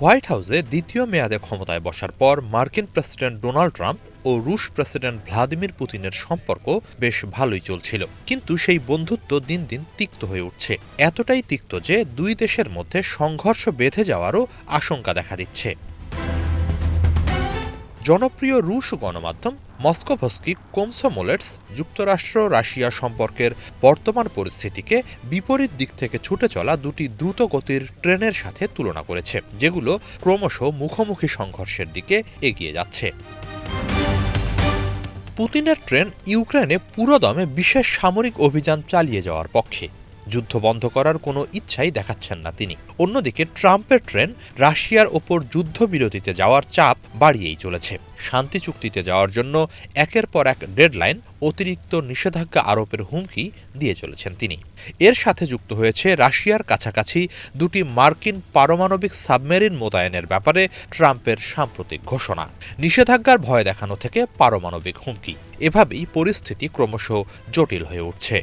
White হাউসে দ্বিতীয় মেয়াদে ক্ষমতায় বসার পর মার্কিন প্রেসিডেন্ট ডোনাল্ড ট্রাম্প ও রুশ প্রেসিডেন্ট ভ্লাদিমির পুতিনের সম্পর্ক বেশ ভালোই চলছিল, কিন্তু সেই বন্ধুত্ব দিন দিন তিক্ত হয়ে উঠছে। এতটাই তিক্ত যে দুই দেশের মধ্যে সংঘর্ষ বেঁধে যাওয়ারও আশঙ্কা দেখা দিচ্ছে। জনপ্রিয় রুশ গণমাধ্যম মস্কোভস্কি কোমসোমোলেটস যুক্তরাষ্ট্র রাশিয়া সম্পর্কের বর্তমান পরিস্থিতিকে বিপরীত দিক থেকে ছুটে চলা দুটি দ্রুতগতির ট্রেনের সাথে তুলনা করেছে, যেগুলো ক্রমশ মুখোমুখি সংঘর্ষের দিকে এগিয়ে যাচ্ছে। পুতিনের ট্রেন ইউক্রেনে পুরোদমে বিশেষ সামরিক অভিযান চালিয়ে যাওয়ার পক্ষে। যুদ্ধ বন্ধ করার কোনো ইচ্ছাই দেখাচ্ছেন না তিনি। অন্যদিকে ট্রাম্পের ট্রেন রাশিয়ার ওপর যুদ্ধবিরতিতে যাওয়ার চাপ বাড়িয়েই চলেছে। শান্তি চুক্তিতে যাওয়ার জন্য একের পর এক ডেডলাইন, অতিরিক্ত নিষেধাজ্ঞা আরোপের হুমকি দিয়ে চলেছেন তিনি। এর সাথে যুক্ত হয়েছে রাশিয়ার কাছাকাছি দুটি মার্কিন পারমাণবিক সাবমেরিন মোতায়েনের ব্যাপারে ট্রাম্পের সাম্প্রতিক ঘোষণা। নিষেধাজ্ঞার ভয় দেখানো থেকে পারমাণবিক হুমকি, এভাবেই পরিস্থিতি ক্রমশ জটিল হয়ে উঠছে।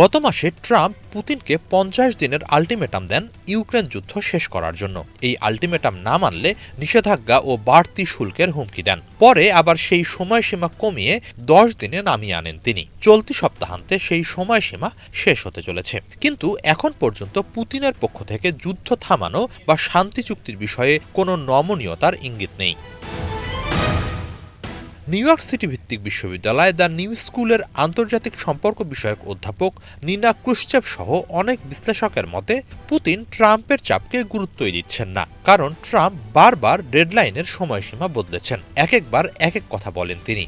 গত মাসে ট্রাম্প পুতিনকে 50 দিনের আল্টিমেটাম দেন ইউক্রেন যুদ্ধ শেষ করার জন্য। এই আল্টিমেটাম না মানলে নিষেধাজ্ঞা ও বাড়তি শুল্কের হুমকি দেন। পরে আবার সেই সময়সীমা কমিয়ে 10 দিনে নামিয়ে আনেন তিনি। চলতি সপ্তাহান্তে সেই সময়সীমা শেষ হতে চলেছে, কিন্তু এখন পর্যন্ত পুতিনের পক্ষ থেকে যুদ্ধ থামানো বা শান্তি চুক্তির বিষয়ে কোনো নমনীয়তার ইঙ্গিত নেই। নিউ ইয়র্ক সিটি ভিত্তিক বিশ্ববিদ্যালয় দ্য নিউ স্কুলের আন্তর্জাতিক সম্পর্ক বিষয়ক অধ্যাপক নিনা ক্রুশ্চেভ সহ অনেক বিশ্লেষকের মতে পুতিন ট্রাম্পের চাপকে গুরুত্বই দিচ্ছেন না, কারণ ট্রাম্প বারবার ডেডলাইনের সময়সীমা বদলেছেন। একবার এক কথা বলেন তিনি।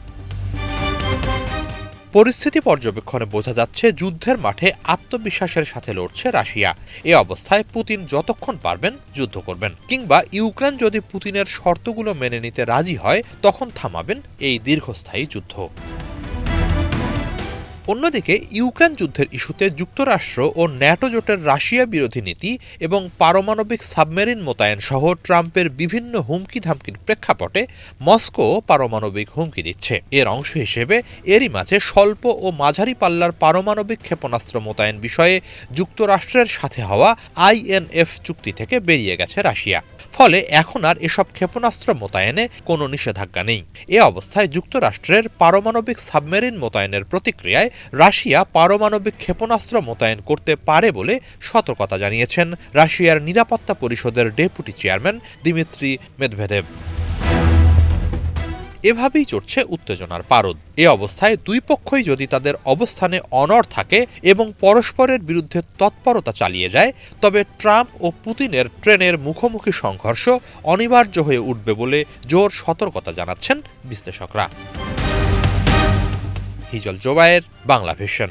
পরিস্থিতি পর্যবেক্ষণে বোঝা যাচ্ছে যুদ্ধের মাঠে আত্মবিশ্বাসের সাথে লড়ছে রাশিয়া। এ অবস্থায় পুতিন যতক্ষণ পারবেন যুদ্ধ করবেন, কিংবা ইউক্রেন যদি পুতিনের শর্তগুলো মেনে নিতে রাজি হয় তখন থামাবেন এই দীর্ঘস্থায়ী যুদ্ধ। অন্যদিকে ইউক্রেন যুদ্ধের ইস্যুতে যুক্তরাষ্ট্র ও ন্যাটো জোটের রাশিয়া বিরোধী নীতি এবং পারমাণবিক সাবমেরিন মোতায়েন সহ ট্রাম্পের বিভিন্ন হুমকি ধামকির প্রেক্ষাপটে মস্কো পারমাণবিক হুমকি দিচ্ছে। এর অংশ হিসেবে এরই মাঝে স্বল্প ও মাঝারি পাল্লার পারমাণবিক ক্ষেপণাস্ত্র মোতায়েন বিষয়ে যুক্তরাষ্ট্রের সাথে হওয়া INF চুক্তি থেকে বেরিয়ে গেছে রাশিয়া। ফলে এখন আর এসব ক্ষেপণাস্ত্র মোতায়েনে কোনো নিষেধাজ্ঞা নেই। এ অবস্থায় যুক্তরাষ্ট্রের পারমাণবিক সাবমেরিন মোতায়েনের প্রতিক্রিয়ায় রাশিয়া পারমাণবিক ক্ষেপণাস্ত্র মোতায়েন করতে পারে বলে সতর্কতা জানিয়েছেন রাশিয়ার নিরাপত্তা পরিষদের ডেপুটি চেয়ারম্যান দিমিত্রি মেদভেদেভ। এভাবেই চড়ছে উত্তেজনার পারদ। এ অবস্থায় দুই পক্ষই যদি তাদের অবস্থানে অনড় থাকে এবং পরস্পরের বিরুদ্ধে তৎপরতা চালিয়ে যায়, তবে ট্রাম্প ও পুতিনের ট্রেনের মুখোমুখি সংঘর্ষ অনিবার্য হয়ে উঠবে বলে জোর সতর্কতা জানাচ্ছেন বিশ্লেষকরা। হিজল জোবায়ের, বাংলা ভিশন।